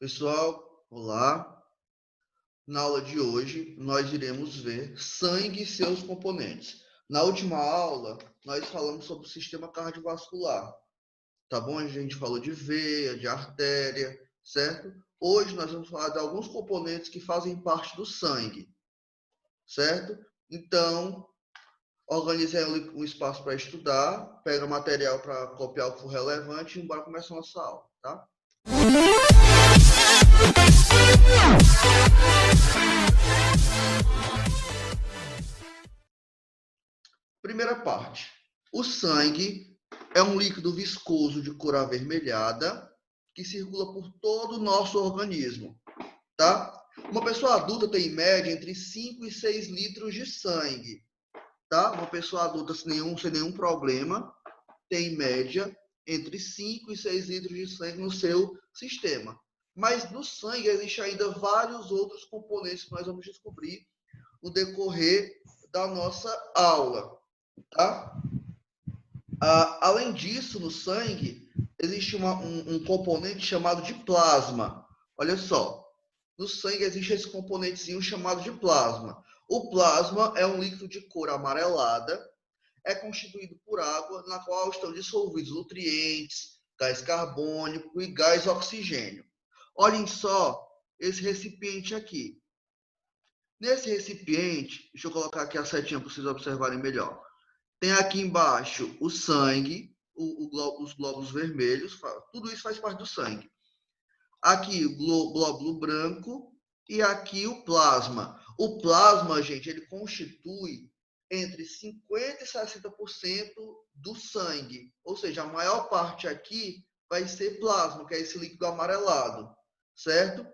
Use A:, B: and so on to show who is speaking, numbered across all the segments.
A: Pessoal, olá. Na aula de hoje, nós iremos ver sangue e seus componentes. Na última aula, nós falamos sobre o sistema cardiovascular, tá bom? A gente falou de veia, de artéria, certo? Hoje nós vamos falar de alguns componentes que fazem parte do sangue, certo? Então, organize aí um espaço para estudar, pega material para copiar o que for relevante e bora começar a nossa aula, tá? Primeira parte. O sangue é um líquido viscoso de cor avermelhada que circula por todo o nosso organismo, tá? Uma pessoa adulta tem em média entre 5 e 6 litros de sangue, tá? Uma pessoa adulta sem nenhum problema tem em média entre 5 e 6 litros de sangue no seu sistema. Mas no sangue existem ainda vários outros componentes que nós vamos descobrir no decorrer da nossa aula, tá? Além disso, no sangue, existe um componente chamado de plasma. Olha só, no sangue existe esse componentezinho chamado de plasma. O plasma é um líquido de cor amarelada, é constituído por água, na qual estão dissolvidos nutrientes, gás carbônico e gás oxigênio. Olhem só esse recipiente aqui. Nesse recipiente, deixa eu colocar aqui a setinha para vocês observarem melhor. Tem aqui embaixo o sangue, os glóbulos vermelhos, tudo isso faz parte do sangue. Aqui o glóbulo branco e aqui o plasma. O plasma, gente, ele constitui entre 50% e 60% do sangue. Ou seja, a maior parte aqui vai ser plasma, que é esse líquido amarelado, certo?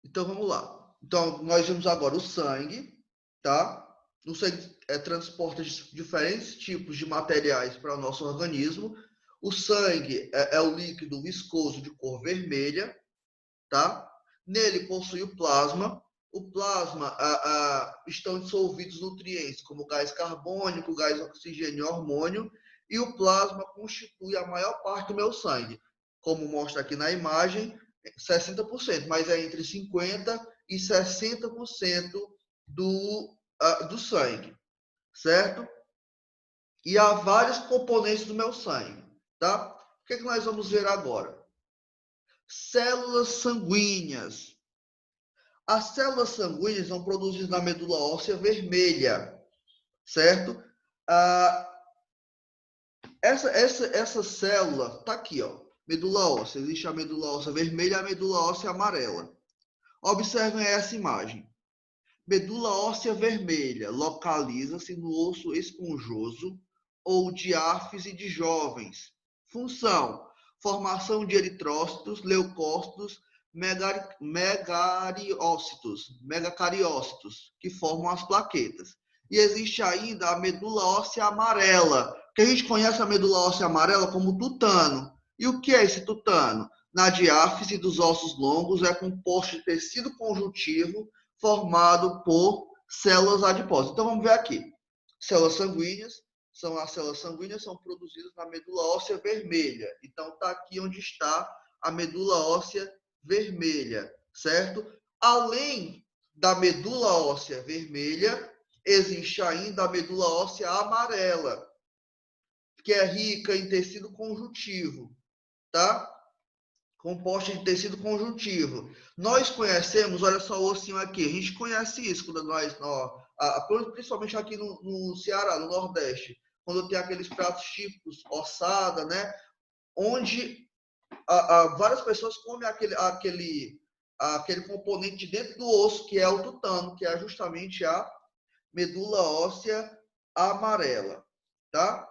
A: Então, vamos lá. Então, nós vemos agora o sangue, tá? O sangue transporta diferentes tipos de materiais para o nosso organismo. O sangue é o líquido viscoso de cor vermelha, tá? Nele possui o plasma. O plasma estão dissolvidos nutrientes como gás carbônico, gás oxigênio e hormônio. E o plasma constitui a maior parte do meu sangue. Como mostra aqui na imagem, 60%, mas é entre 50% e 60% do sangue, certo? E há vários componentes do meu sangue, tá? O que nós vamos ver agora? Células sanguíneas. As células sanguíneas são produzidas na medula óssea vermelha, certo? Essa célula está aqui, ó. Medula óssea. Existe a medula óssea vermelha e a medula óssea amarela. Observem essa imagem. Medula óssea vermelha localiza-se no osso esponjoso ou diáfise de jovens. Função: formação de eritrócitos, leucócitos, megacariócitos, que formam as plaquetas. E existe ainda a medula óssea amarela, que a gente conhece a medula óssea amarela como tutano. E o que é esse tutano? Na diáfise dos ossos longos é composto de tecido conjuntivo formado por células adiposas. Então vamos ver aqui. Células sanguíneas são produzidas na medula óssea vermelha. Então está aqui onde está a medula óssea vermelha, certo? Além da medula óssea vermelha, existe ainda a medula óssea amarela, que é rica em tecido conjuntivo, tá? Composta de tecido conjuntivo. Nós conhecemos, olha só o ossinho aqui, a gente conhece isso quando nós, principalmente aqui no Ceará, no Nordeste, quando tem aqueles pratos típicos, ossada, né? Onde várias pessoas comem aquele componente dentro do osso, que é o tutano, que é justamente a medula óssea amarela, tá?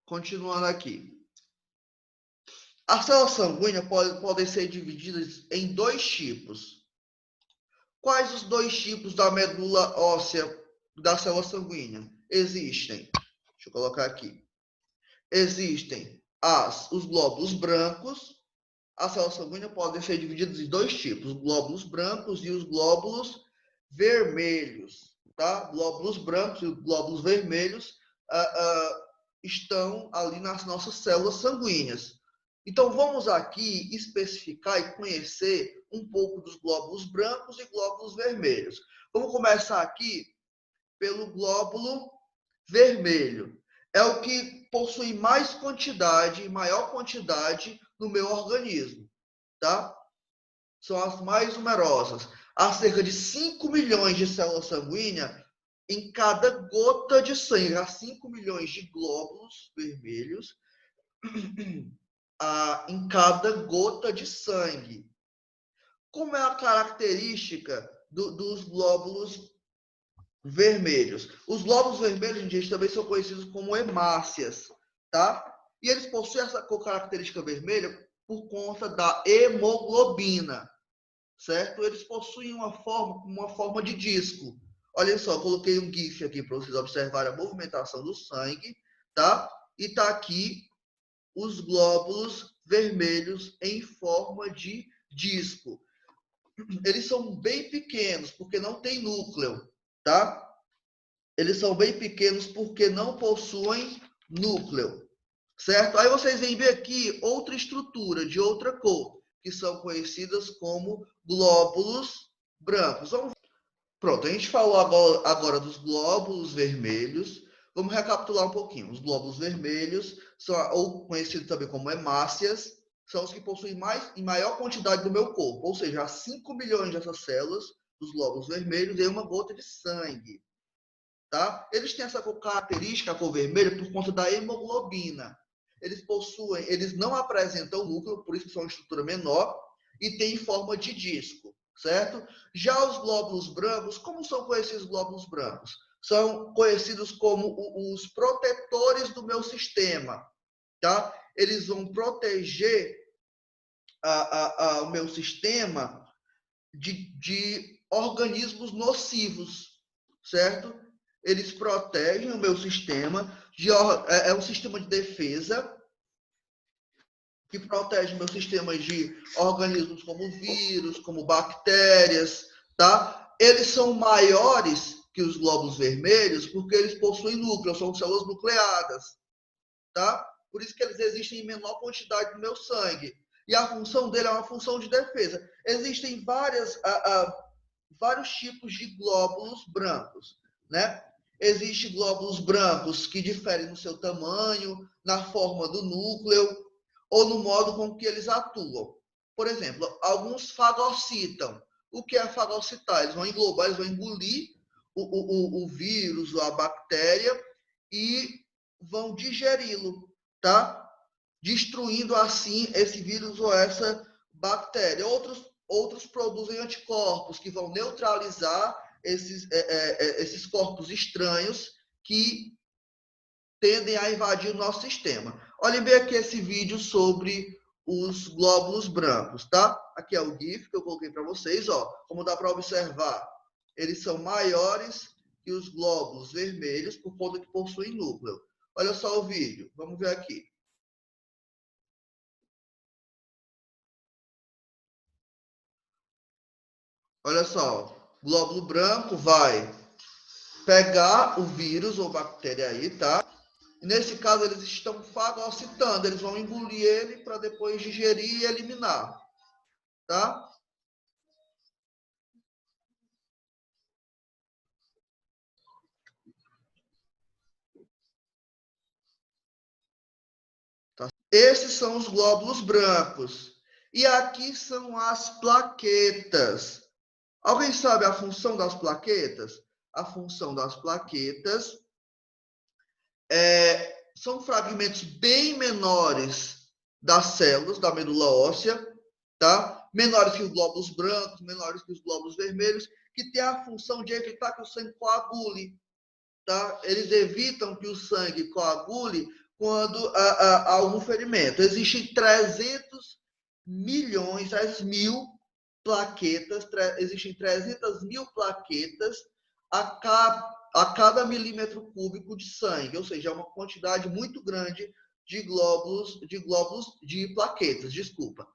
A: Continuando aqui. As células sanguíneas podem ser divididas em dois tipos. Quais os dois tipos da medula óssea da célula sanguínea? Existem. Deixa eu colocar aqui. Existem os glóbulos brancos. As células sanguíneas podem ser divididas em dois tipos, os glóbulos brancos e os glóbulos vermelhos, tá? Glóbulos brancos e glóbulos vermelhos estão ali nas nossas células sanguíneas. Então, vamos aqui especificar e conhecer um pouco dos glóbulos brancos e glóbulos vermelhos. Vamos começar aqui pelo glóbulo vermelho. É o que possui mais quantidade, maior quantidade no meu organismo, tá? São as mais numerosas. Há cerca de 5 milhões de células sanguíneas em cada gota de sangue. Há 5 milhões de glóbulos vermelhos em cada gota de sangue. Como é a característica dos glóbulos vermelhos? Os glóbulos vermelhos, gente, também são conhecidos como hemácias, tá? E eles possuem essa característica vermelha por conta da hemoglobina, certo? Eles possuem uma forma de disco. Olha só, coloquei um GIF aqui para vocês observarem a movimentação do sangue, tá? E tá aqui os glóbulos vermelhos em forma de disco. Eles são bem pequenos porque não tem núcleo, tá? Eles são bem pequenos porque não possuem núcleo, certo? Aí vocês vêm ver aqui outra estrutura de outra cor, que são conhecidas como glóbulos brancos. Pronto, a gente falou agora dos glóbulos vermelhos. Vamos recapitular um pouquinho. Os glóbulos vermelhos, ou conhecidos também como hemácias, são os que possuem em maior quantidade no meu corpo, ou seja, há 5 milhões dessas células dos glóbulos vermelhos em uma gota de sangue. Tá? Eles têm essa característica, a cor vermelha, por conta da hemoglobina. Eles não apresentam núcleo, por isso são uma estrutura menor, e têm forma de disco, certo? Já os glóbulos brancos, como são conhecidos os glóbulos brancos? São conhecidos como os protetores do meu sistema, tá? Eles vão proteger o meu sistema de organismos nocivos, certo? Eles protegem o meu sistema, é um sistema de defesa que protege o meu sistema de organismos como vírus, como bactérias, tá? Eles são maiores que os glóbulos vermelhos porque eles possuem núcleo, são células nucleadas, tá? Por isso que eles existem em menor quantidade no meu sangue. E a função dele é uma função de defesa. Existem vários tipos de glóbulos brancos, né? Existem glóbulos brancos que diferem no seu tamanho, na forma do núcleo ou no modo com que eles atuam. Por exemplo, alguns fagocitam. O que é fagocitar? Eles vão englobar, eles vão engolir o vírus ou a bactéria e vão digeri-lo, tá? Destruindo assim esse vírus ou essa bactéria. Outros produzem anticorpos que vão neutralizar esses corpos estranhos que tendem a invadir o nosso sistema. Olhem bem aqui esse vídeo sobre os glóbulos brancos, tá? Aqui é o GIF que eu coloquei para vocês, ó. Como dá para observar, eles são maiores que os glóbulos vermelhos por conta que possuem núcleo. Olha só o vídeo, vamos ver aqui. Olha só, glóbulo branco vai pegar o vírus ou bactéria aí, tá? E nesse caso, eles estão fagocitando, eles vão engolir ele para depois digerir e eliminar, tá? Esses são os glóbulos brancos. E aqui são as plaquetas. Alguém sabe a função das plaquetas? A função das plaquetas são fragmentos bem menores das células da medula óssea, tá? Menores que os glóbulos brancos, menores que os glóbulos vermelhos, que tem a função de evitar que o sangue coagule, tá? Eles evitam que o sangue coagule quando há algum ferimento. Existem 300 mil plaquetas, existem 300 mil plaquetas a cada milímetro cúbico de sangue, ou seja, é uma quantidade muito grande de plaquetas, desculpa.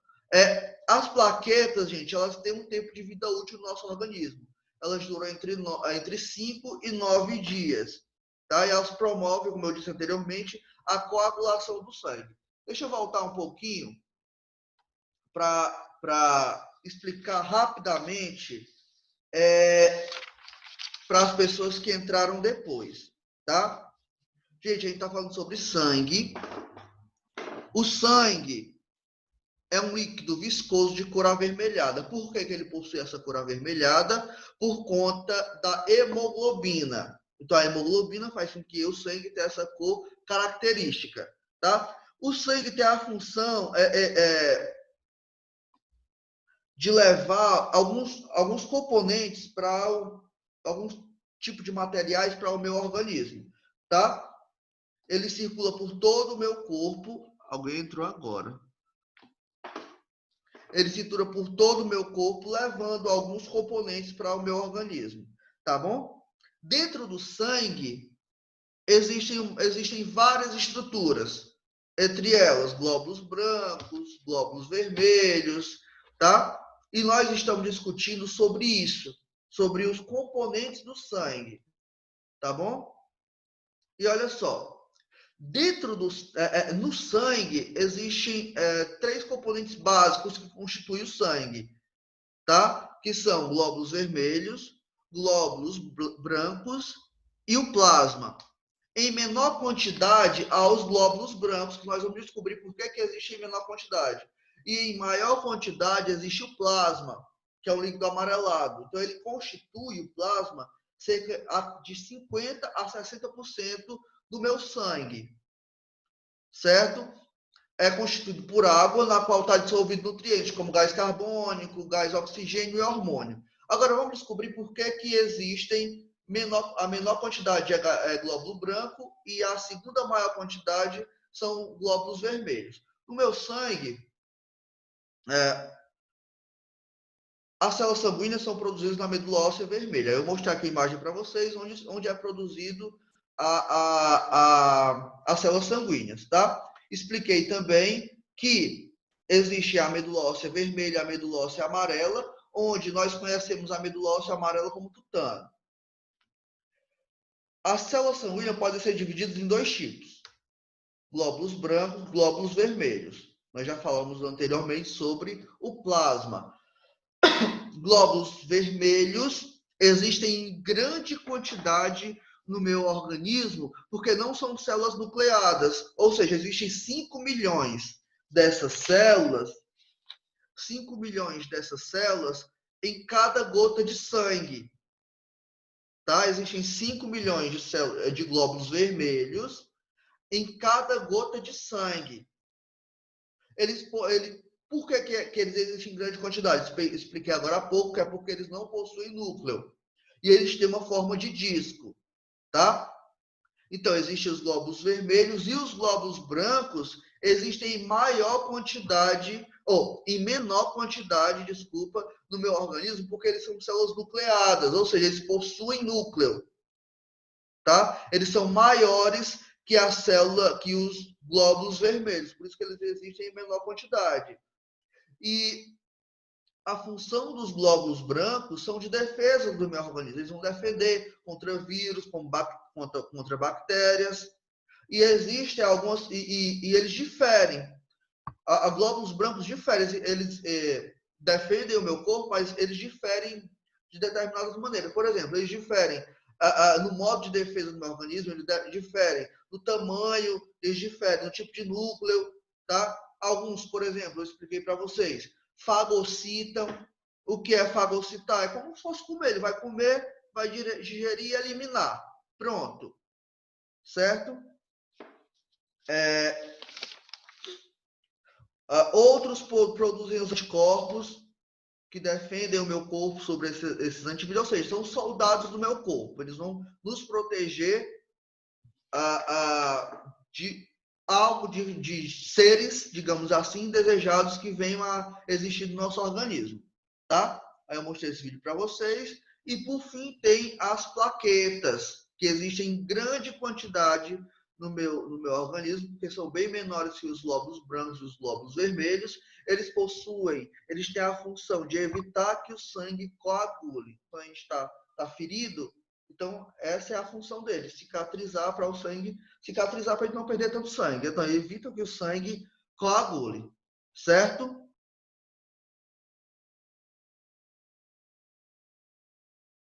A: As plaquetas, gente, elas têm um tempo de vida útil no nosso organismo. Elas duram entre 5 e 9 dias. Tá? E elas promovem, como eu disse anteriormente, a coagulação do sangue. Deixa eu voltar um pouquinho para explicar rapidamente para as pessoas que entraram depois, tá? Gente, a gente está falando sobre sangue. O sangue é um líquido viscoso de cor avermelhada. Por que ele possui essa cor avermelhada? Por conta da hemoglobina. Então, a hemoglobina faz com que o sangue tenha essa cor característica, tá? O sangue tem a função de levar alguns componentes para alguns tipos de materiais para o meu organismo, tá? Ele circula por todo o meu corpo. Alguém entrou agora. Ele circula por todo o meu corpo, levando alguns componentes para o meu organismo, tá bom? Dentro do sangue, existem várias estruturas, entre elas glóbulos brancos, glóbulos vermelhos, tá? E nós estamos discutindo sobre isso, sobre os componentes do sangue, tá bom? E olha só, no sangue existem 3 componentes básicos que constituem o sangue, tá? Que são glóbulos vermelhos, glóbulos brancos e o plasma. Em menor quantidade, há os glóbulos brancos, que nós vamos descobrir por que existe em menor quantidade. E em maior quantidade existe o plasma, que é um líquido amarelado. Então, ele constitui o plasma cerca de 50% a 60% do meu sangue, certo? É constituído por água, na qual está dissolvido nutrientes, como gás carbônico, gás oxigênio e hormônio. Agora, vamos descobrir por que existem a menor quantidade é glóbulo branco e a segunda maior quantidade são glóbulos vermelhos. No meu sangue, as células sanguíneas são produzidas na medula óssea vermelha. Eu vou mostrar aqui a imagem para vocês, onde é produzido as células sanguíneas, tá? Expliquei também que existe a medula óssea vermelha e a medula óssea amarela, onde nós conhecemos a medula óssea amarela como tutano. As células sanguíneas podem ser divididas em 2 tipos: glóbulos brancos, glóbulos vermelhos. Nós já falamos anteriormente sobre o plasma. Glóbulos vermelhos existem em grande quantidade no meu organismo, porque não são células nucleadas, ou seja, existem 5 milhões dessas células, 5 milhões dessas células em cada gota de sangue, tá? Existem 5 milhões de glóbulos vermelhos em cada gota de sangue. Por que eles existem em grande quantidade? Expliquei agora há pouco, que é porque eles não possuem núcleo. E eles têm uma forma de disco, tá? Então, existem os glóbulos vermelhos e os glóbulos brancos existem em maior quantidade, ou em menor quantidade, desculpa, no meu organismo, porque eles são células nucleadas, ou seja, eles possuem núcleo, tá? Eles são maiores que a célula, que os glóbulos vermelhos, por isso que eles existem em menor quantidade. E a função dos glóbulos brancos são de defesa do meu organismo. Eles vão defender contra vírus, contra bactérias. E existem algumas. E eles diferem. A glóbulos brancos diferem. Eles defendem o meu corpo, mas eles diferem de determinadas maneiras. Por exemplo, eles diferem no modo de defesa do meu organismo, eles diferem no tamanho, eles diferem no tipo de núcleo, tá? Alguns, por exemplo, eu expliquei para vocês, fagocitam. O que é fagocitar? É como se fosse comer. Ele vai comer, vai digerir e eliminar. Pronto. Certo? Outros produzem os anticorpos que defendem o meu corpo sobre esses antivírus, ou seja, são soldados do meu corpo. Eles vão nos proteger de algo, de seres, digamos assim, desejados que venham a existir no nosso organismo, tá? Aí eu mostrei esse vídeo para vocês. E, por fim, tem as plaquetas, que existem em grande quantidade no meu organismo, porque são bem menores que os glóbulos brancos e os glóbulos vermelhos. Eles têm a função de evitar que o sangue coagule. Então, a gente está ferido, Então, essa é a função dele, cicatrizar para o sangue, cicatrizar para ele não perder tanto sangue. Então, evita que o sangue coagule, certo?